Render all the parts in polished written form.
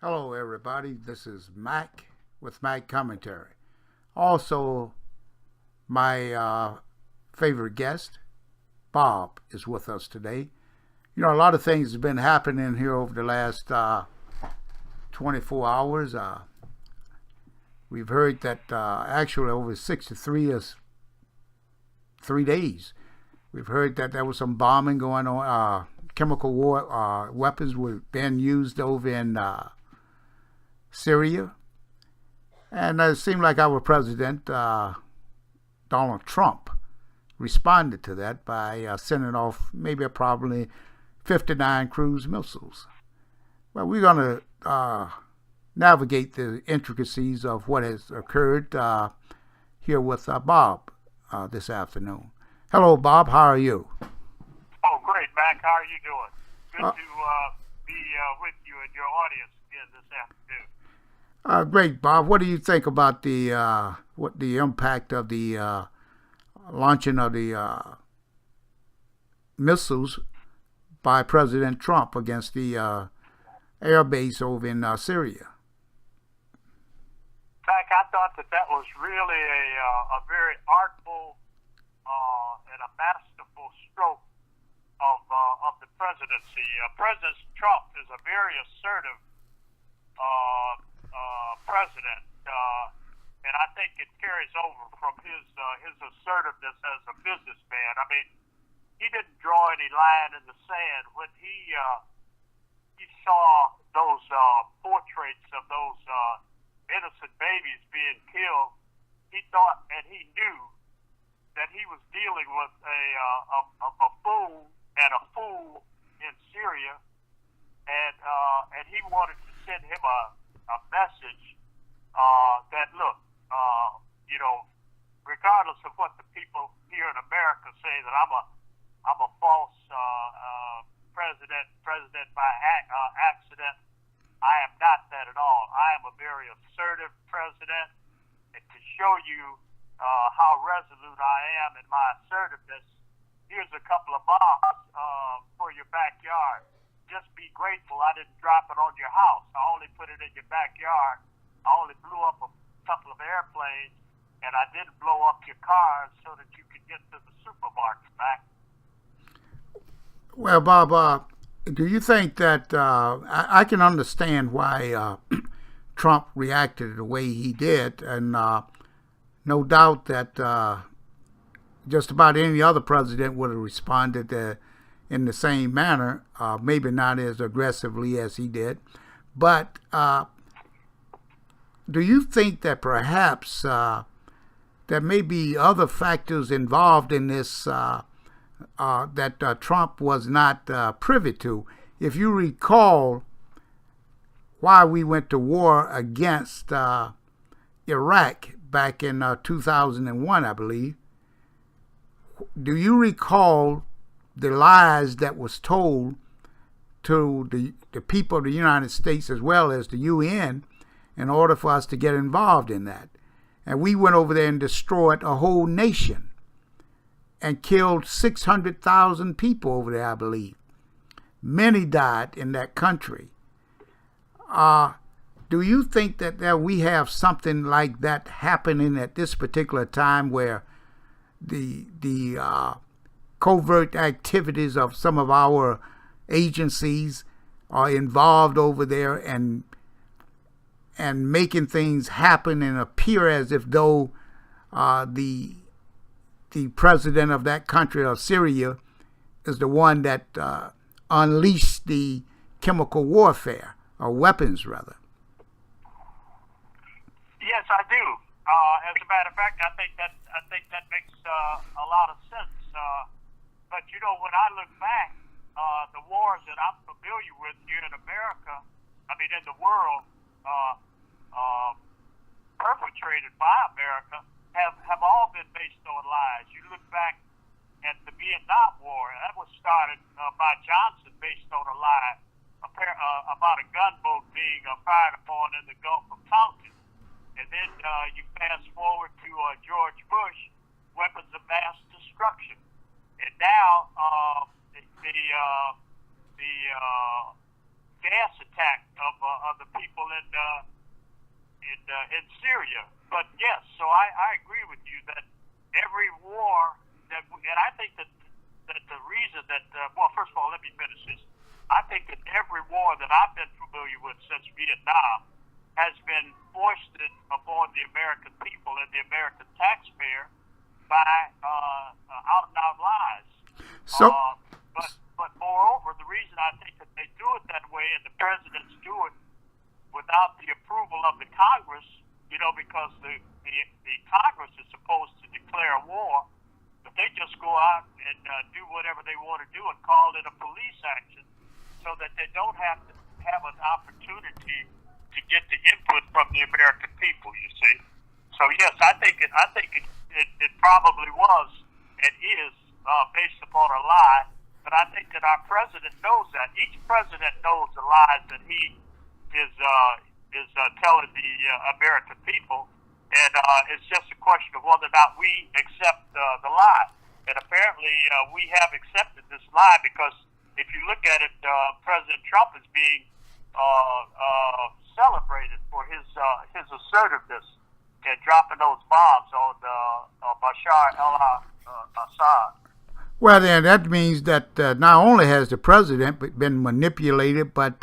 Hello, everybody. This is Mac with Mac Commentary. Also, my favorite guest, Bob, is with us today. You know, a lot of things have been happening here over the last 24 hours. We've heard that actually over 63 is 3 days. We've heard that there was some bombing going on. Chemical war weapons were being used over in Syria. And it seemed like our president, Donald Trump, responded to that by sending off maybe probably 59 cruise missiles. Well, we're going to navigate the intricacies of what has occurred here with Bob this afternoon. Hello, Bob. How are you? Oh, great, Mac. How are you doing? Good Uh, to be with you and your audience again this afternoon. Great, Bob. What do you think about the impact of the launching of the missiles by President Trump against the air base over in Syria? Mac, I thought that was really a very artful and a masterful stroke of the presidency. President Trump is a very assertive president, and I think it carries over from his assertiveness as a businessman. I mean, he didn't draw any line in the sand when he saw those portraits of those innocent babies being killed. He thought and he knew that he was dealing with a buffoon and a fool in Syria, and he wanted to send him a message that look, you know, regardless of what the people here in America say that I'm a false president by accident. I am not that at all. I am a very assertive president, and to show you how resolute I am in my assertiveness, here's a couple of bombs for your backyard. Just be grateful I didn't drop it on your house. I only put it in your backyard. I only blew up a couple of airplanes, and I didn't blow up your cars so that you could get to the supermarket back. Well, Bob, do you think that I can understand why Trump reacted the way he did, and no doubt that just about any other president would have responded in the same manner, maybe not as aggressively as he did. But do you think that perhaps there may be other factors involved in this that Trump was not privy to? If you recall why we went to war against Iraq back in 2001, I believe, do you recall the lies that was told to the people of the United States as well as the UN in order for us to get involved in that? And we went over there and destroyed a whole nation and killed 600,000 people over there, I believe. Many died in that country. Do you think that we have something like that happening at this particular time, where the covert activities of some of our agencies are involved over there and making things happen and appear as if though the president of that country, of Syria, is the one that unleashed the chemical warfare, or weapons rather? Yes, I do. As a matter of fact, I think that makes a lot of sense. But you know, when I look back, the wars that I'm familiar with here in America, I mean in the world, perpetrated by America, have all been based on lies. You look back at the Vietnam War, that was started by Johnson based on a lie about a gunboat being fired upon in the Gulf of Tonkin. And then you fast forward to George Bush, weapons of mass destruction. And now the gas attack of the people I agree with you that every war and I think that the reason that well, first of all, let me finish this. I think that every war that I've been familiar with since Vietnam has been foisted upon the American people and the American taxpayer by out and out lies. So, but moreover, the reason I think that they do it that way and the presidents do it without the approval of the Congress, because the Congress is supposed to declare a war, but they just go out and do whatever they want to do and call it a police action, so that they don't have to have an opportunity to get the input from the American people. You see, so yes, I think it probably was and is based upon a lie, but I think that our president knows that. Each president knows the lies that he is telling the American people, and it's just a question of whether or not we accept the lie. And apparently, we have accepted this lie, because if you look at it, President Trump is being celebrated for his assertiveness and dropping those bombs on Bashar al-Assad. Well, then that means that not only has the president been manipulated, but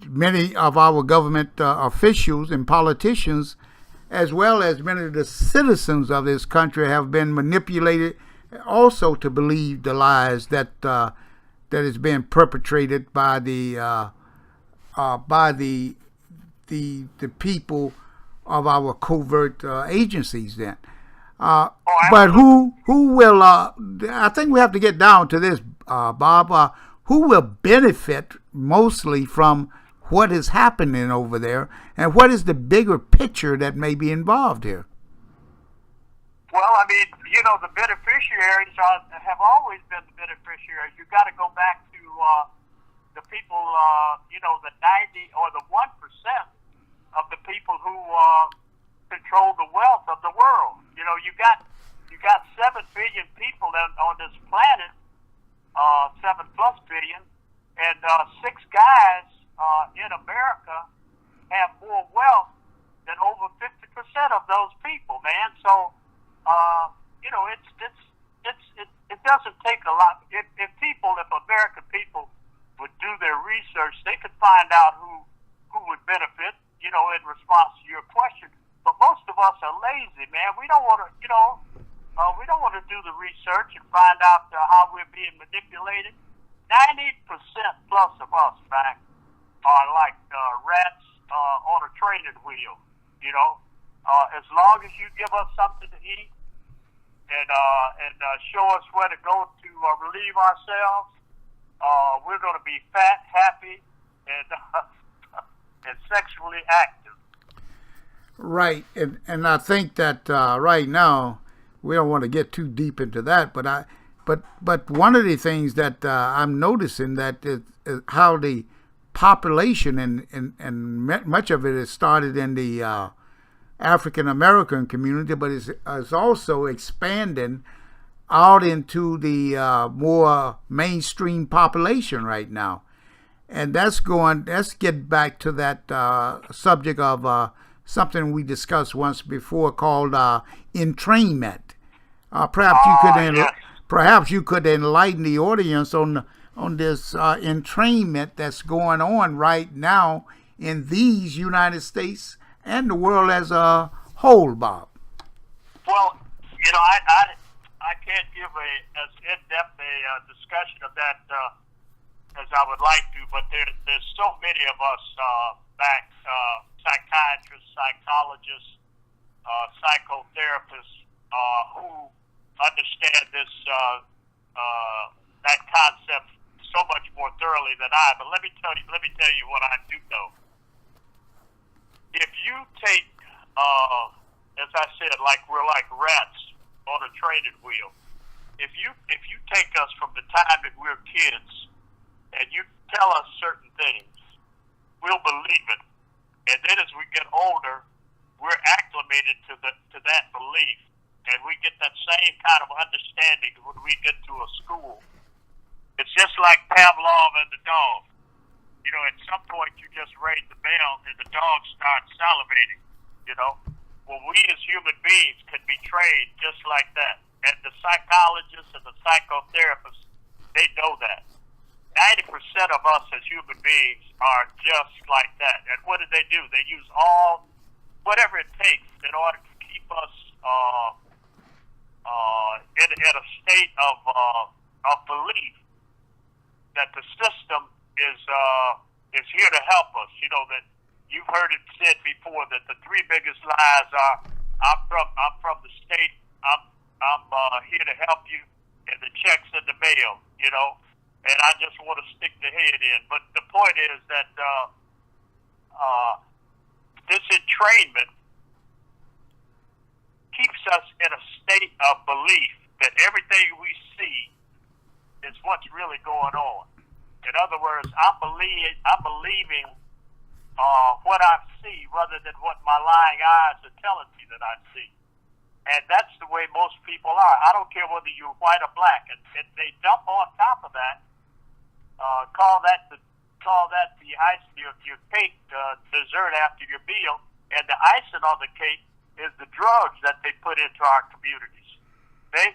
many of our government officials and politicians, as well as many of the citizens of this country, have been manipulated also to believe the lies that is being perpetrated by the people of our covert agencies. Then, but who will? I think we have to get down to this, Bob. Who will benefit mostly from what is happening over there, and what is the bigger picture that may be involved here? Well, I mean, the beneficiaries have always been the beneficiaries. You got to go back to the people, the 90 or the 1% of the people who control the wealth of the world. You got 7 billion people on this planet, 7+ billion, and 6 guys in America have more wealth than over 50% of those people, man. So, it doesn't take a lot. If American people would do their research, they could find out who would benefit, in response to your question. But most of us are lazy, man. We don't want to, we don't want to do the research and find out how we're being manipulated. 90% plus of us, back, are like rats on a training wheel. As long as you give us something to eat and show us where to go to relieve ourselves, we're going to be fat, happy, and sexually active. Right, and I think that right now we don't want to get too deep into that, but one of the things that I'm noticing that is how the population and much of it has started in the African American community, but is also expanding out into the more mainstream population right now. And let's get back to that subject of something we discussed once before called entrainment. Perhaps you could enlighten the audience on this entrainment that's going on right now in these United States and the world as a whole, Bob. Well, I can't give as in-depth a discussion of that as I would like to, but there's so many of us psychiatrists, psychologists, psychotherapists who understand this that concept so much more thoroughly than I. But let me tell you what I do know. If you take, as I said, like we're like rats on a training wheel. If you take us from the time that we're kids and you tell us certain things, we'll believe it. And then as we get older, we're acclimated to that belief, and we get that same kind of understanding when we get to a school. It's just like Pavlov and the dog. At some point you just ring the bell and the dog starts salivating. Well, we as human beings can be trained just like that. And the psychologists and the psychotherapists, they know that. 90% of us as human beings are just like that. And what do? They use whatever it takes in order to keep us in a state of belief that the system is here to help us. You know, that you've heard it said before that the three biggest lies are, I'm from the state, I'm here to help you, and the check's in the mail, you know, and I just want to stick the head in. But the point is that this entrainment keeps us in a state of belief that everything we see is what's really going on. In other words, I'm believing what I see rather than what my lying eyes are telling me that I see. And that's the way most people are. I don't care whether you're white or black. And they dump on top of that, call that the ice, your cake dessert after your meal, and the icing on the cake is the drugs that they put into our communities.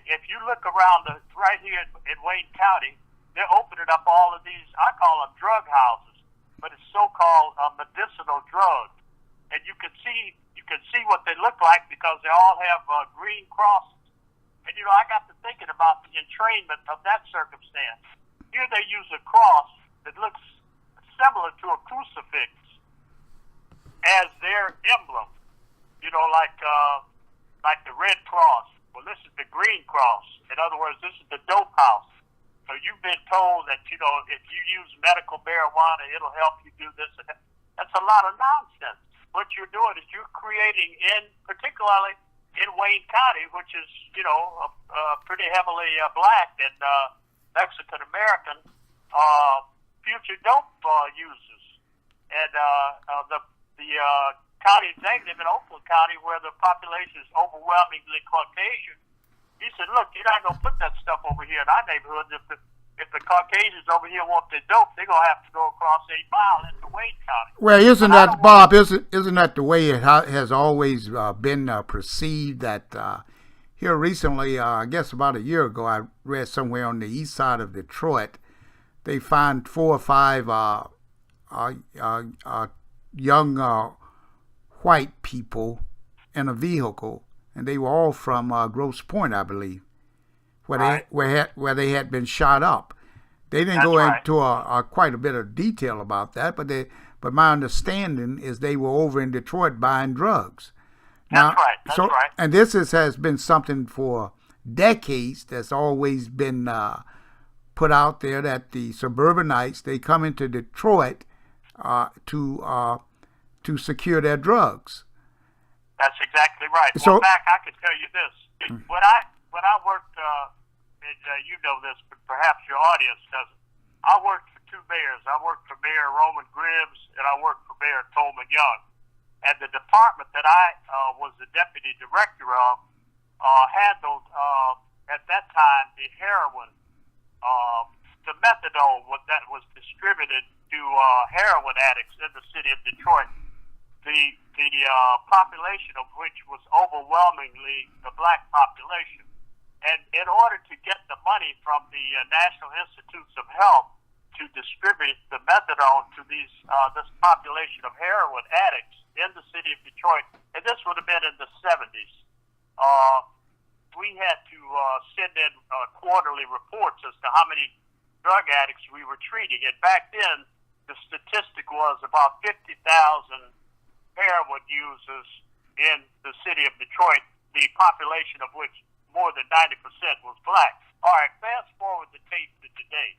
If you look around right here in Wayne County, they're opening up all of these, I call them drug houses, but it's so-called medicinal drugs. And you can see what they look like because they all have green crosses. And, you know, I got to thinking about the entrainment of that circumstance. Here they use a cross that looks similar to a crucifix as their emblem. You know, like the Red Cross. Well, this is the Green Cross. In other words, this is the dope house. So you've been told that, you know, if you use medical marijuana, it'll help you do this and that. That's a lot of nonsense. What you're doing is you're creating, particularly in Wayne County, which is, you know, pretty heavily black and Mexican American, future dope users. And the county executive in Oakland County, where the population is overwhelmingly Caucasian, he said, look, you're not going to put that stuff over here in our neighborhoods. If the Caucasians over here want their dope, they're going to have to go across 8 miles into Wayne County. Well, isn't that, Bob, isn't that the way it has always been perceived? That here recently, I guess about a year ago, I read somewhere on the east side of Detroit, they found 4 or 5 young white people in a vehicle, and they were all from Grosse Pointe, I believe, where they had been shot up. They didn't go into quite a bit of detail about that, but my understanding is they were over in Detroit buying drugs. That's right. That's right. And this has been something for decades that's always been put out there, that the Suburban Knights, they come into Detroit to secure their drugs. That's exactly right. So, well, Mac, I can tell you this: when I worked, and you know this, but perhaps your audience doesn't. I worked for 2 mayors. I worked for Mayor Roman Gribbs, and I worked for Mayor Tolman Young. And the department that I was the deputy director of handled at that time the heroin, the methadone that was distributed to heroin addicts in the city of Detroit. The population of which was overwhelmingly the black population. And in order to get the money from the National Institutes of Health to distribute the methadone to this population of heroin addicts in the city of Detroit, and this would have been in the 70s, we had to send in quarterly reports as to how many drug addicts we were treating. And back then, the statistic was about 50,000 heroin users in the city of Detroit, the population of which more than 90% was black. All right, fast forward the tape to today.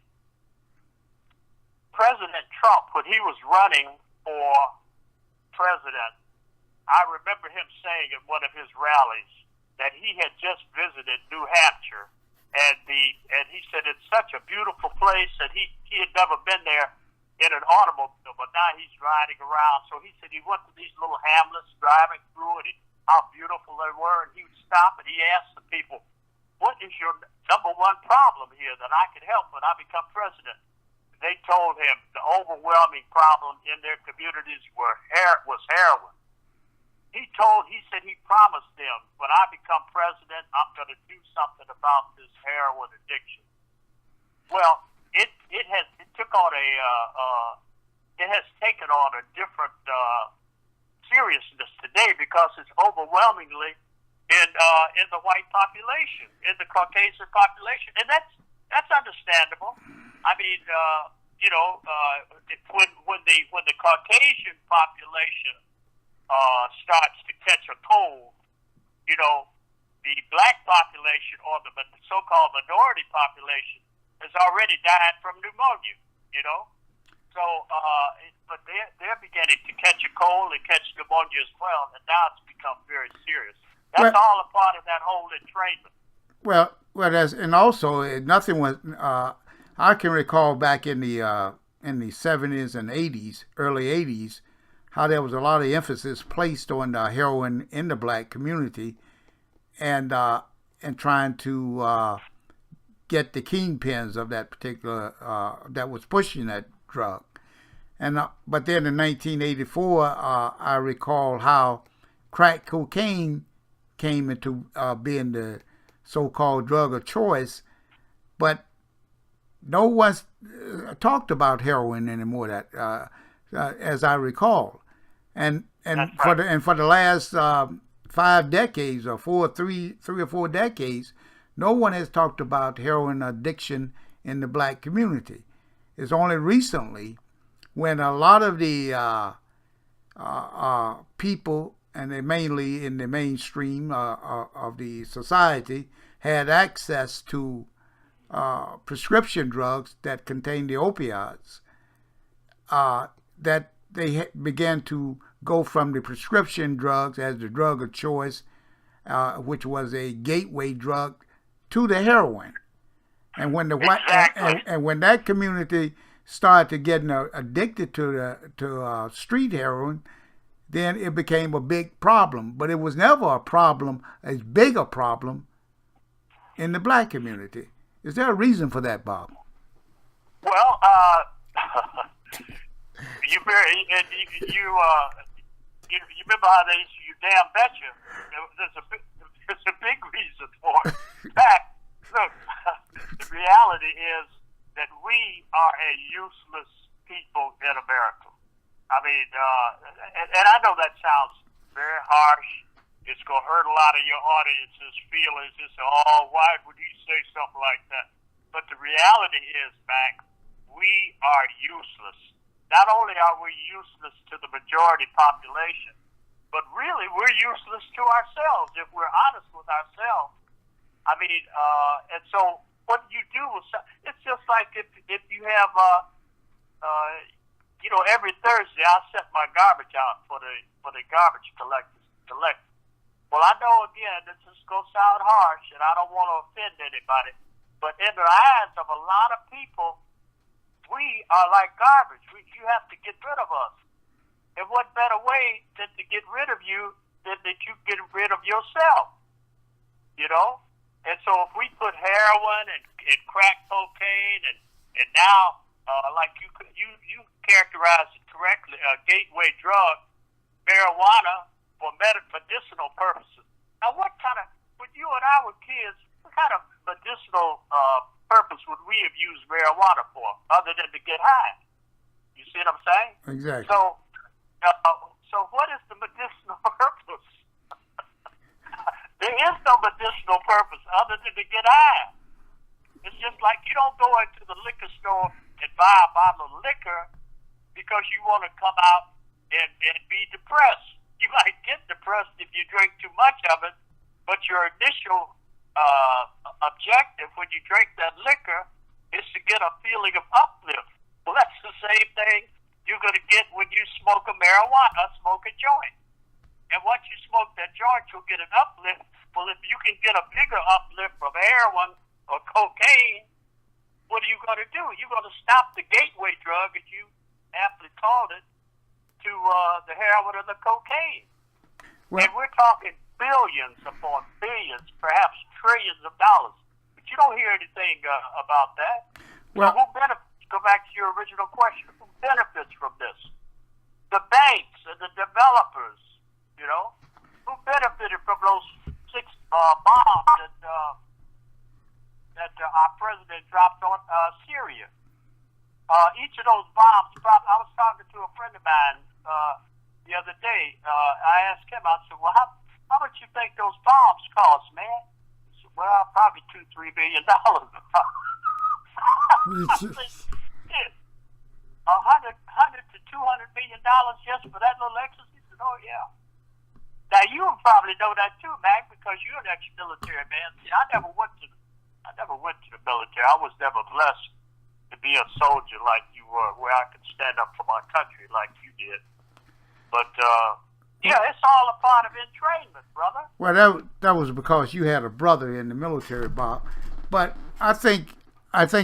President Trump, when he was running for president, I remember him saying at one of his rallies that he had just visited New Hampshire, and he said it's such a beautiful place, and he had never been there in an automobile, but now he's riding around. So he said he went to these little hamlets driving through it, and how beautiful they were, and he would stop and he asked the people, what is your number one problem here that I can help when I become president? They told him the overwhelming problem in their communities was heroin. he said he promised them, when I become president, I'm going to do something about this heroin addiction. Well, it has taken on a different seriousness today because it's overwhelmingly in the white population, in the Caucasian population, and that's understandable. I mean, when the Caucasian population starts to catch a cold, the black population or the so-called minority population has already died from pneumonia. So, but they're beginning to catch a cold and catch pneumonia as well, and now it's become very serious. That's all a part of that whole entrainment. Well, and also nothing was. I can recall back in the 70s and 80s, early 80s, how there was a lot of emphasis placed on heroin in the black community, and trying to get the kingpins of that particular that was pushing that drug. And but then in 1984, I recall how crack cocaine came into being the so-called drug of choice, but no one's talked about heroin anymore. That, as I recall, and right. for the last 5 decades or three or four decades, no one has talked about heroin addiction in the black community. It's only recently when a lot of the people, and they mainly in the mainstream of the society, had access to prescription drugs that contain the opioids, that they began to go from the prescription drugs as the drug of choice, which was a gateway drug, to the heroin. And when the exactly. and when that community started to getting addicted to street heroin, then it became a big problem. But it was never a problem, as big a problem, in the black community. Is there a reason for that, Bob? Well, you remember how they used to, you damn betcha. There's a big reason for it. In fact, look, the reality is that we are a useless people in America. I mean, and I know that sounds very harsh. It's going to hurt a lot of your audience's feelings. It's, why would he say something like that? But the reality is, Mac, we are useless. Not only are we useless to the majority population, but really we're useless to ourselves if we're honest with ourselves. I mean, and so what you do is, it's just like if you have, every Thursday I set my garbage out for the garbage collectors to collect. Well, I know, again, this is going to sound harsh, and I don't want to offend anybody, but in the eyes of a lot of people, we are like garbage. You have to get rid of us. And what better way than to get rid of you than that you get rid of yourself? And so if we put heroin and crack cocaine and now, like you characterized it correctly, a gateway drug, marijuana, for medicinal purposes. Now, when you and I were kids, what kind of medicinal purpose would we have used marijuana for, other than to get high? You see what I'm saying? Exactly. So what is the medicinal purpose? There is no medicinal purpose other than to get high. It's just like you don't go into the liquor store and buy a bottle of liquor because you want to come out and be depressed. You might get depressed if you drink too much of it, but your initial objective when you drink that liquor is to get a feeling of uplift. Well, that's the same thing you're going to get when you smoke a joint. And once you smoke that joint, you'll get an uplift. Well, if you can get a bigger uplift from heroin or cocaine, what are you going to do? You're going to stop the gateway drug, as you aptly called it, to the heroin or the cocaine. Well, and we're talking billions upon billions, perhaps trillions of dollars. But you don't hear anything about that. Well, so who benefits? Go back to your original question. Who benefits from this? The banks and the developers, who benefited from those 6 bombs that our president dropped on Syria. Each of those bombs, I was talking to a friend of mine the other day. I asked him, I said, well, how much you think those bombs cost, man? He said, well, probably $2-3 billion. I said, shit, $100 to $200 million just for that little exercise? He said, oh, yeah. Now, you would probably know that too, Mac, because you're an ex-military man. See, I never went to the military. I was never blessed to be a soldier like you were, where I could stand up for my country like you did. But, yeah, it's all a part of entrainment, brother. Well, that was because you had a brother in the military, Bob. But I think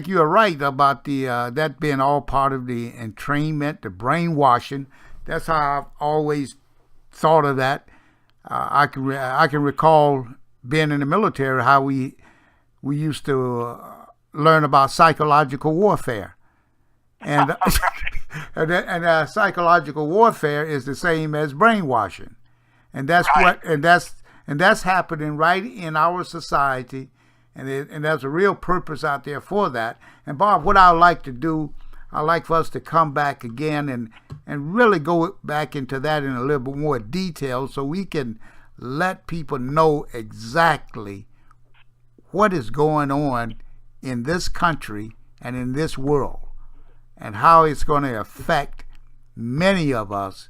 you're right about the that being all part of the entrainment, the brainwashing. That's how I've always thought of that. I can recall being in the military how we used to learn about psychological warfare, and and psychological warfare is the same as brainwashing, and that's right. that's happening right in our society, and there's a real purpose out there for that. And Bob, what I like to do, I like for us to come back again and really go back into that in a little bit more detail, so we can let people know exactly what is going on in this country and in this world, and how it's going to affect many of us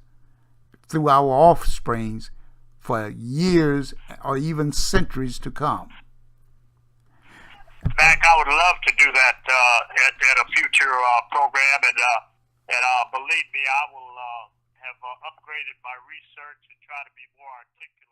through our offsprings for years or even centuries to come. Mac, I would love to do that at a future program, and believe me, I will have upgraded my research and try to be more articulate